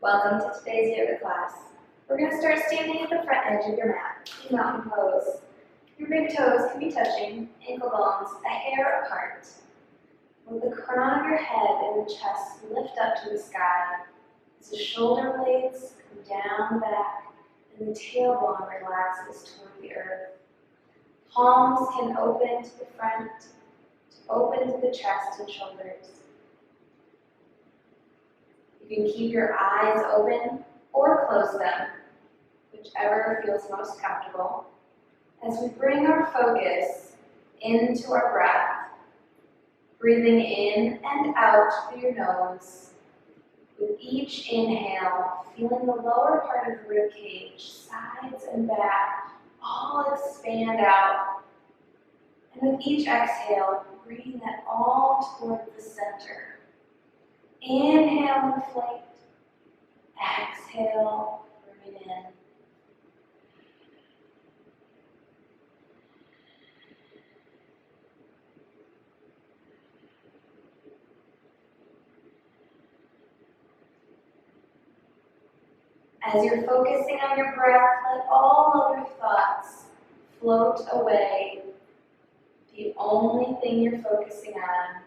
Welcome to today's yoga class. We're going to start standing at the front edge of your mat in mountain pose. Your big toes can be touching, ankle bones a hair apart. With the crown of your head and the chest lift up to the sky as the shoulder blades come down back and the tailbone relaxes toward the earth. Palms can open to the front, to open to the chest and shoulders. You can keep your eyes open or close them, whichever feels most comfortable, as we bring our focus into our breath, breathing in and out through your nose. With each inhale, feeling the lower part of the rib cage, sides and back, all expand out. And with each exhale, bringing that all toward the center. Inhale, inflate. Exhale, bring it in. As you're focusing on your breath, let all other thoughts float away. The only thing you're focusing on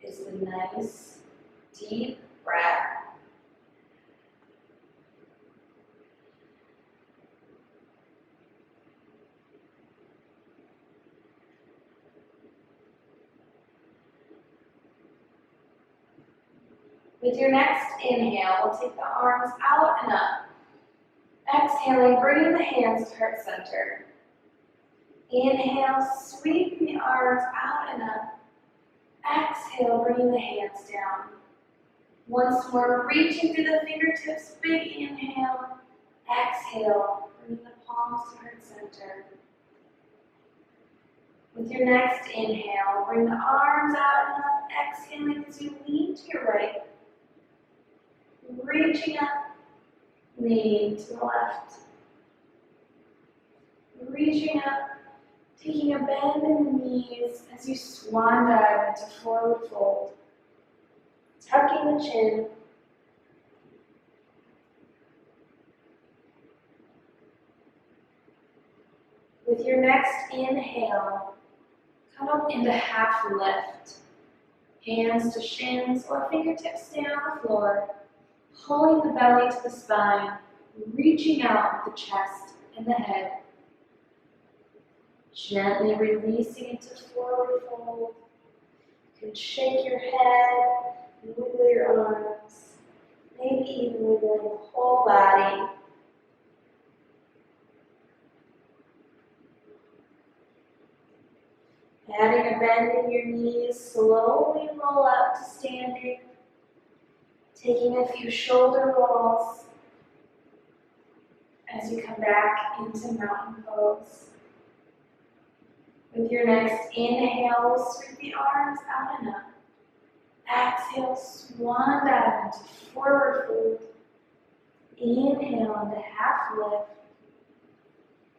is the nice, deep breath. With your next inhale, we'll take the arms out and up. Exhaling, bringing the hands to heart center. Inhale, sweeping the arms out and up. Exhale, bringing the hands down. Once more, reaching through the fingertips, big inhale. Exhale, bringing the palms to heart center. With your next inhale, bring the arms out and up. Exhaling as you lean to your right. Reaching up, leaning to the left. Reaching up, taking a bend in the knees as you swan dive into forward fold. Tucking the chin. With your next inhale, come up into half lift. Hands to shins or fingertips stay on the floor. Pulling the belly to the spine, reaching out with the chest and the head. Gently releasing into forward fold. You can shake your head, wiggle your arms, maybe even wiggling the whole body. Adding a bend in your knees, slowly roll out to standing. Taking a few shoulder rolls as you come back into mountain pose. With your next inhale, sweep the arms out and up. Exhale, swan dive into forward fold. Inhale into half lift.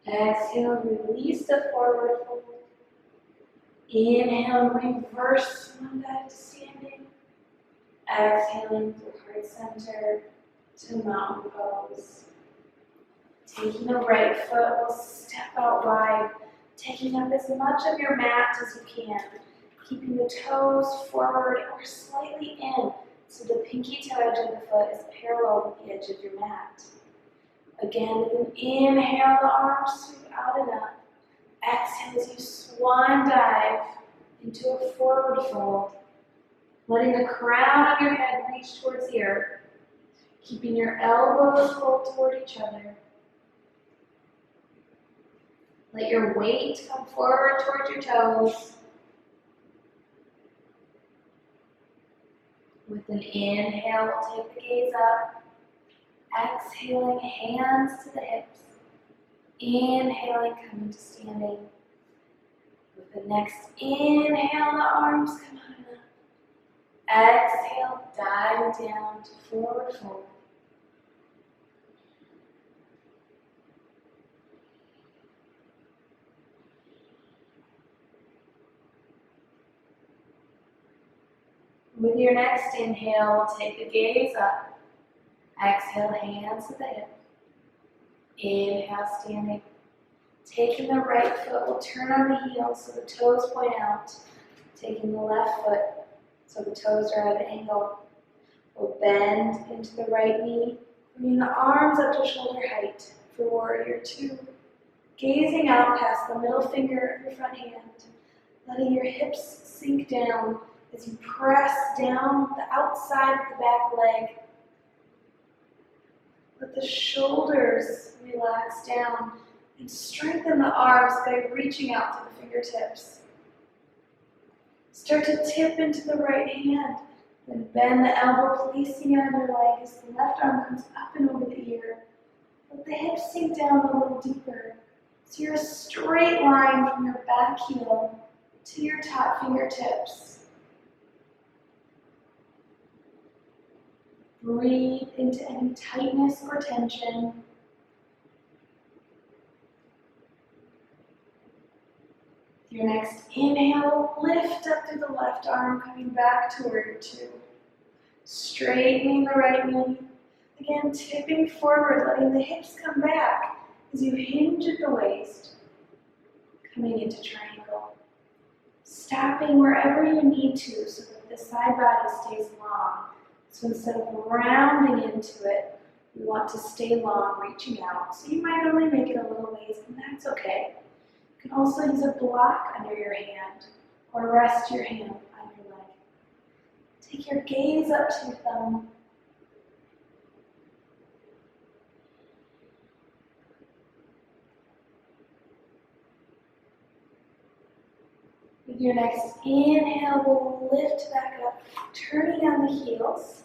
Exhale, release to forward fold. Inhale, reverse swan dive to standing. Exhaling through heart center to mountain pose. Taking the right foot, we'll step out wide, taking up as much of your mat as you can, keeping the toes forward or slightly in so the pinky toe edge of the foot is parallel with the edge of your mat. Again, with an inhale, the arms sweep out and up. Exhale as you swan dive into a forward fold. Letting the crown of your head reach towards the earth, keeping your elbows pulled toward each other. Let your weight come forward towards your toes. With an inhale, we'll take the gaze up. Exhaling, hands to the hips. Inhaling, coming to standing. With the next inhale, the arms come out and up. Exhale, dive down to forward fold. With your next inhale, we'll take the gaze up. Exhale, hands to the hip. Inhale, standing. Taking the right foot, we'll turn on the heel so the toes point out. Taking the left foot so the toes are at an angle. We'll bend into the right knee, bringing the arms up to shoulder height for warrior two. Gazing out past the middle finger of your front hand, letting your hips sink down as you press down the outside of the back leg. Let the shoulders relax down and strengthen the arms by reaching out to the fingertips. Start to tip into the right hand, then bend the elbow, placing it on your leg as the left arm comes up and over the ear. Let the hips sink down a little deeper, so you're a straight line from your back heel to your top fingertips. Breathe into any tightness or tension. Your next inhale, lift up through the left arm, coming back to warrior two. Straightening the right knee. Again, tipping forward, letting the hips come back as you hinge at the waist. Coming into triangle. Stopping wherever you need to so that the side body stays long. So instead of rounding into it, we want to stay long, reaching out. So you might only make it a little ways, and that's okay. You can also use a block under your hand or rest your hand on your leg. Take your gaze up to your thumb. With your next inhale, we'll lift back up, turning on the heels.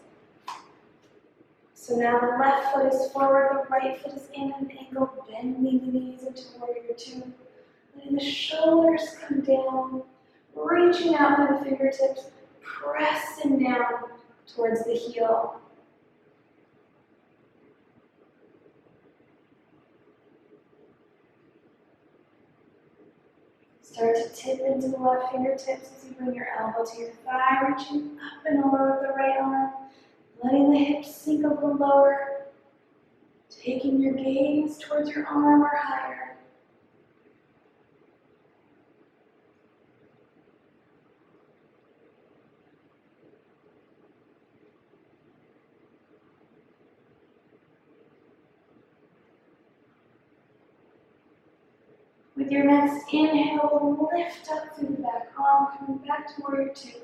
So now the left foot is forward, the right foot is in an angle, bending the knees into warrior two. Letting the shoulders come down, reaching out through the fingertips, pressing down towards the heel. Start to tip into the left fingertips as you bring your elbow to your thigh, reaching up and over with the right arm, letting the hips sink a little lower, taking your gaze towards your arm or higher. With your next inhale, lift up through the back arm, coming back to warrior two.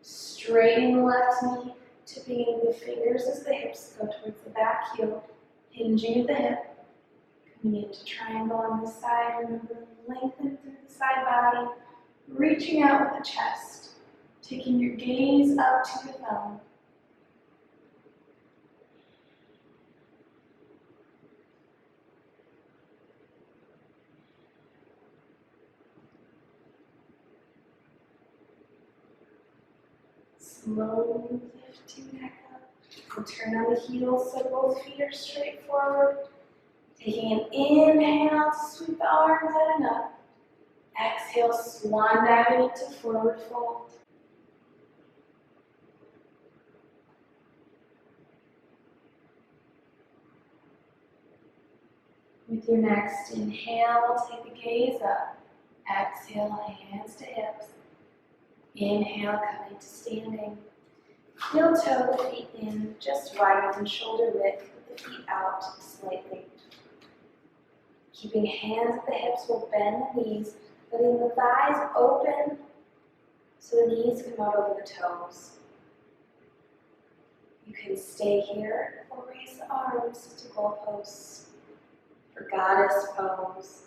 Straightening the left knee, tipping into the fingers as the hips go towards the back heel, hinging at the hip. Coming into triangle on this side, remember to lengthen through the side body, reaching out with the chest, taking your gaze up to your thumb. Slowly lifting back up. And turn on the heels so both feet are straight forward. Taking an inhale to sweep the arms out and up. Exhale, swan diving into forward fold. With your next inhale, take the gaze up. Exhale, hands to hips. Inhale, coming to standing. Heel toe the feet in, just wider than shoulder width, with the feet out slightly. Keeping hands at the hips, we'll bend the knees, letting the thighs open so the knees come out over the toes. You can stay here or raise the arms to goalposts for goddess pose.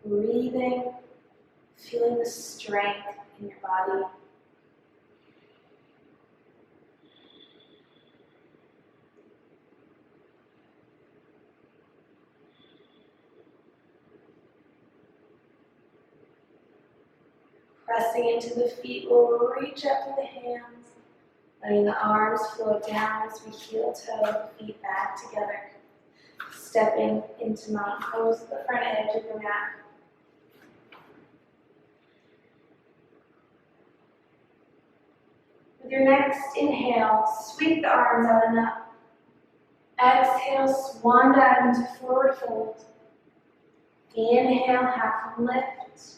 Breathing, feeling the strength in your body. Pressing into the feet, we'll reach up to the hands, letting the arms float down as we heel toe the feet back together. Stepping into mountain pose at the front edge of the mat. With your next inhale, sweep the arms out and up. Exhale, swan dive into forward fold. Inhale, half lift.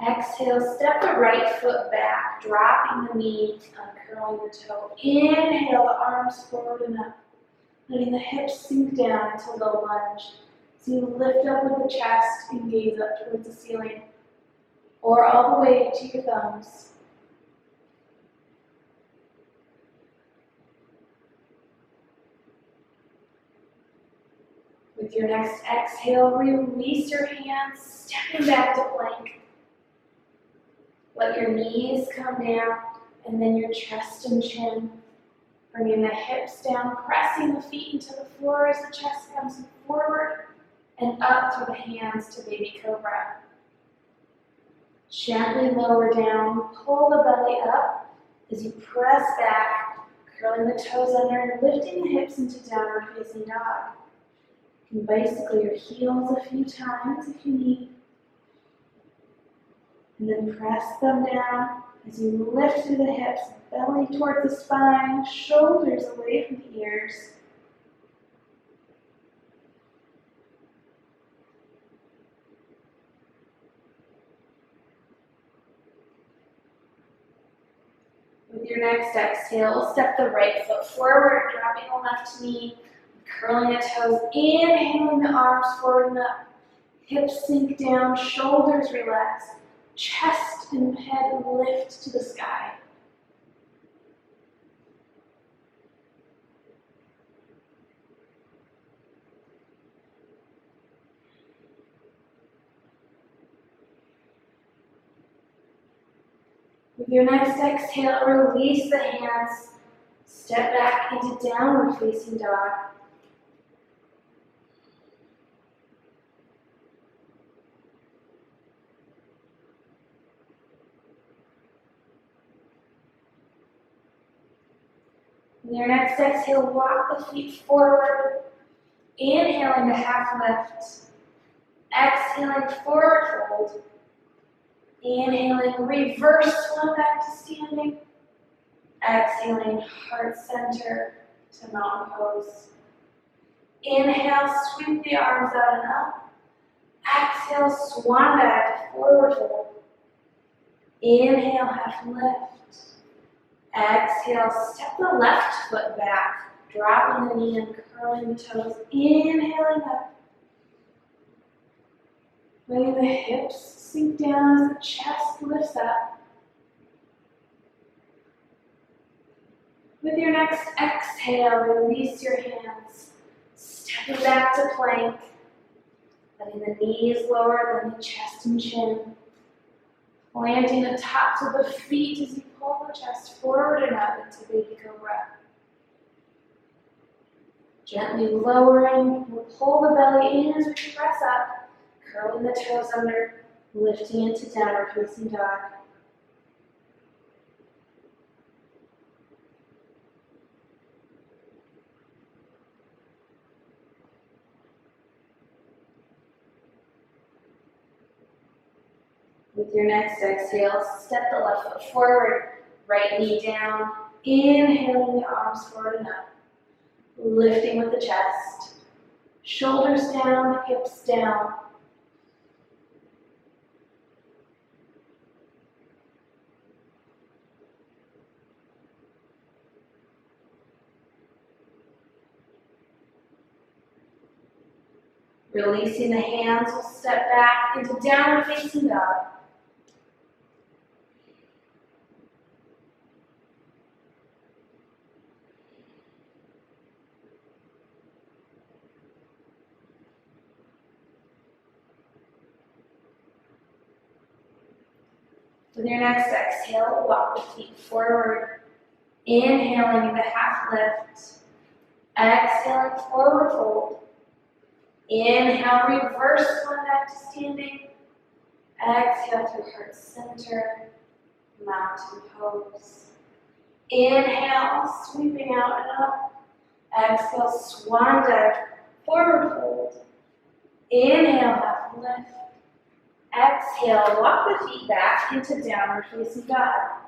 Exhale, step the right foot back, dropping the knee, uncurling the toe. Inhale, the arms forward and up, letting the hips sink down into low lunge. So you lift up with the chest and gaze up towards the ceiling, or all the way to your thumbs. With your next exhale, release your hands, stepping back to plank. Let your knees come down, and then your chest and chin. Bringing the hips down, pressing the feet into the floor as the chest comes forward and up through the hands to baby cobra. Gently lower down, pull the belly up as you press back, curling the toes under and lifting the hips into downward facing dog. You can bicycle your heels a few times if you need. And then press them down as you lift through the hips, belly towards the spine, shoulders away from the ears. With your next exhale, step the right foot forward, dropping the left knee, curling the toes, inhaling the arms forward and up. Hips sink down, shoulders relax, chest and head lift to the sky. With your next exhale, release the hands, step back into downward facing dog. With your next exhale, walk the feet forward, inhaling to half lift, exhaling forward fold. Inhaling, reverse swan back to standing. Exhaling, heart center to mountain pose. Inhale, sweep the arms out and up. Exhale, swan back to forward fold. Inhale, half lift. Exhale, step the left foot back, dropping the knee and curling the toes. Inhaling up. Letting the hips sink down as the chest lifts up. With your next exhale, release your hands. Step it back to plank. Letting the knees lower than the chest and chin. Planting the tops of the feet as you pull the chest forward and up into baby cobra. Gently lowering, we'll pull the belly in as we press up, curling the toes under, lifting into downward facing dog. With your next exhale, step the left foot forward, right knee down, inhaling the arms forward and up, lifting with the chest, shoulders down, hips down. Releasing the hands, we'll step back into downward facing dog. With your next exhale, walk the feet forward, inhaling into half lift, exhaling forward fold. Inhale, reverse swan back to standing. Exhale through heart center, mountain pose. Inhale, sweeping out and up. Exhale, swan dive, forward fold. Inhale, half lift. Exhale, walk the feet back into downward facing dog.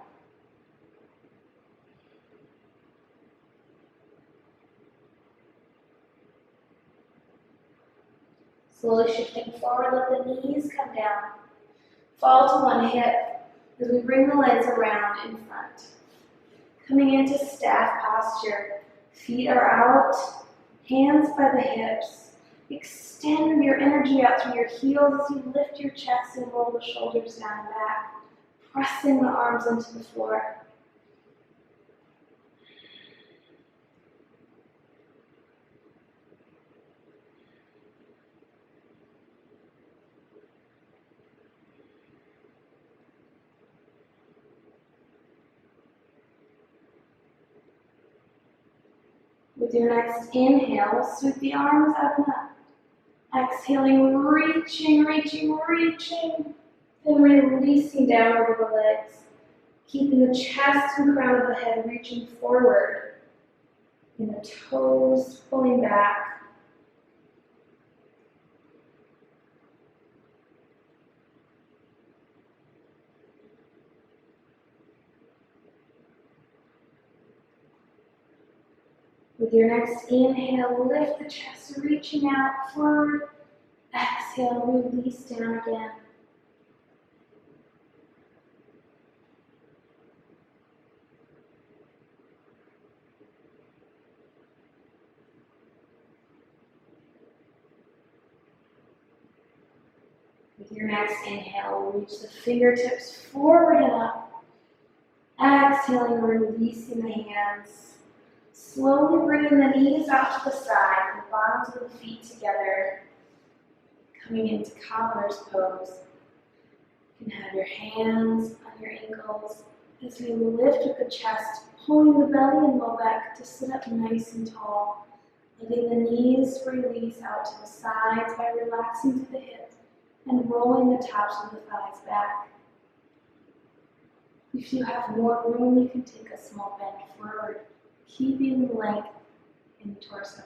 Slowly shifting forward, let the knees come down. Fall to one hip as we bring the legs around in front. Coming into staff posture. Feet are out, hands by the hips. Extend your energy out through your heels as you lift your chest and roll the shoulders down and back, pressing the arms into the floor. With your next inhale, sweep the arms up and up. Exhaling, reaching, then releasing down over the legs. Keeping the chest and crown of the head reaching forward. And the toes pulling back. With your next inhale, lift the chest, reaching out forward. Exhale, release down again. With your next inhale, reach the fingertips forward and up. Exhaling, releasing the hands. Slowly bringing the knees out to the side, the bottoms of the feet together. Coming into cobbler's pose. You can have your hands on your ankles as we lift with the chest, pulling the belly and low back to sit up nice and tall. Letting the knees release out to the sides by relaxing to the hips and rolling the tops of the thighs back. If you have more room, you can take a small bend forward, keeping the length in the torso.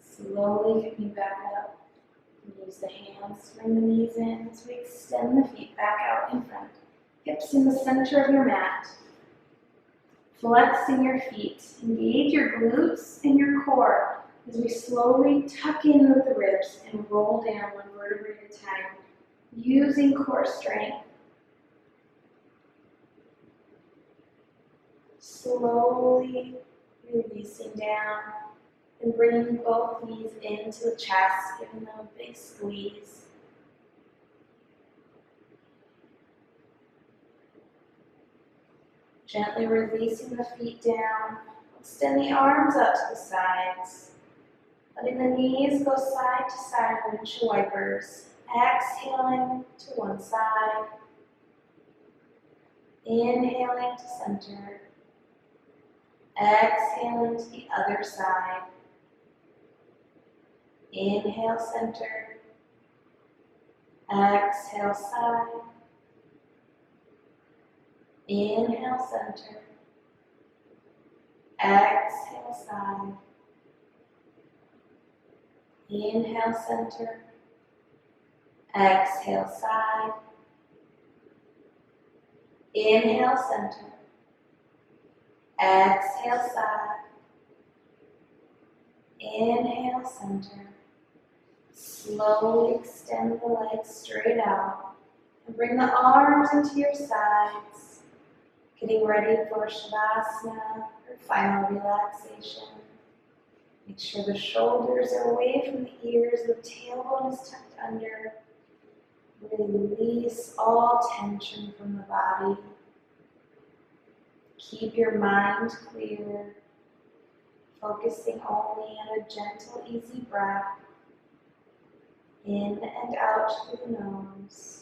Slowly coming back up. Use the hands to bring the knees in as we extend the feet back out in front. Hips in the center of your mat. Flexing your feet. Engage your glutes and your core as we slowly tuck in with the ribs and roll down one vertebrae at a time, using core strength. Slowly releasing down and bringing both knees into the chest, giving them a big squeeze. Gently releasing the feet down. Extend the arms out to the sides. Letting the knees go side to side, windshield wipers. Exhaling to one side. Inhaling to center. Exhaling to the other side. Inhale, center. Exhale, side. Inhale, center. Exhale, side. Inhale, center. Exhale, side. Inhale, center. Exhale, side. Inhale, center. Slowly extend the legs straight out and bring the arms into your sides. Getting ready for Shavasana, or final relaxation. Make sure the shoulders are away from the ears, the tailbone is tucked under. Release all tension from the body. Keep your mind clear, focusing only on a gentle, easy breath, in and out through the nose.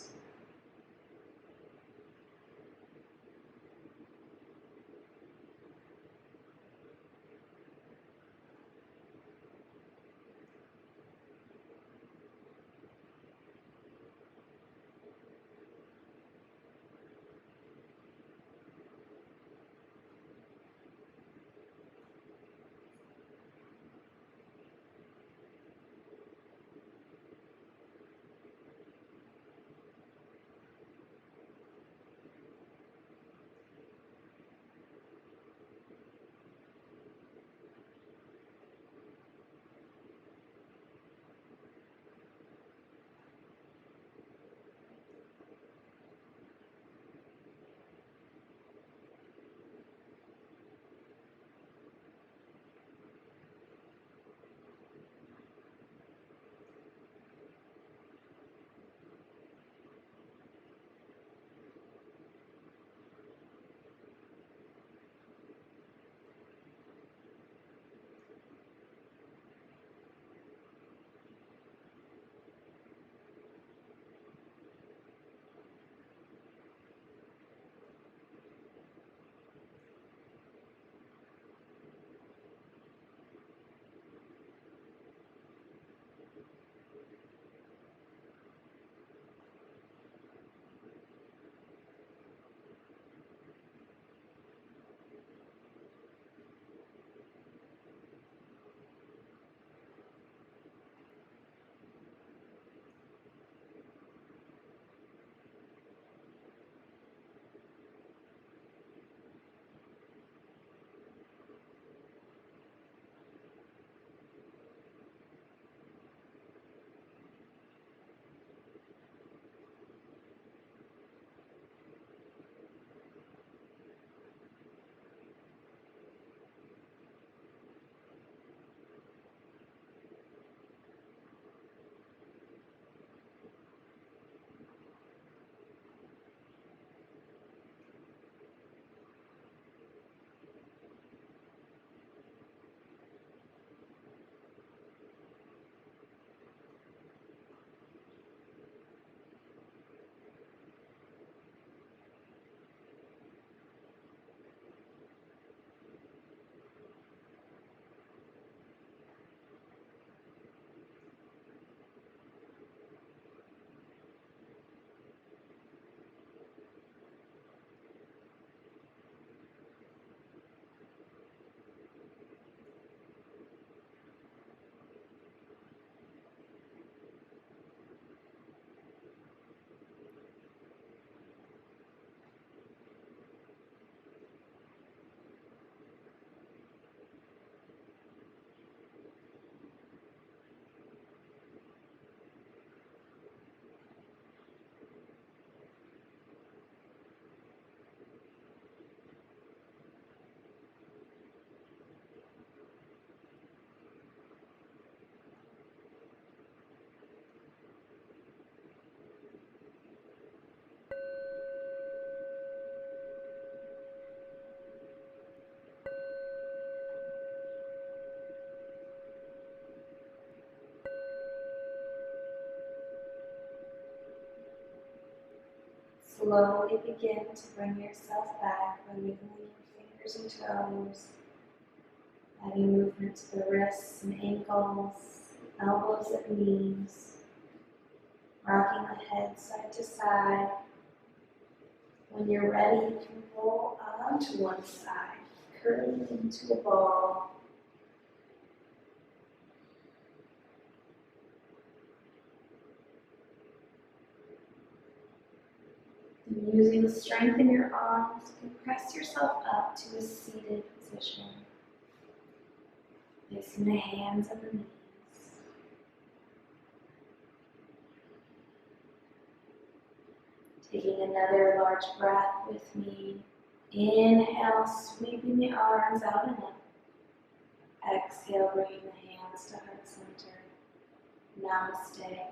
slowly begin to bring yourself back by wiggling your fingers and toes, adding movement to the wrists and ankles, elbows and knees, rocking the head side to side. When you're ready, you can roll onto one side, curling into a ball. And using the strength in your arms, you can press yourself up to a seated position. Placing the hands on the knees. Taking another large breath with me. Inhale, sweeping the arms out and up. Exhale, bringing the hands to heart center. Namaste.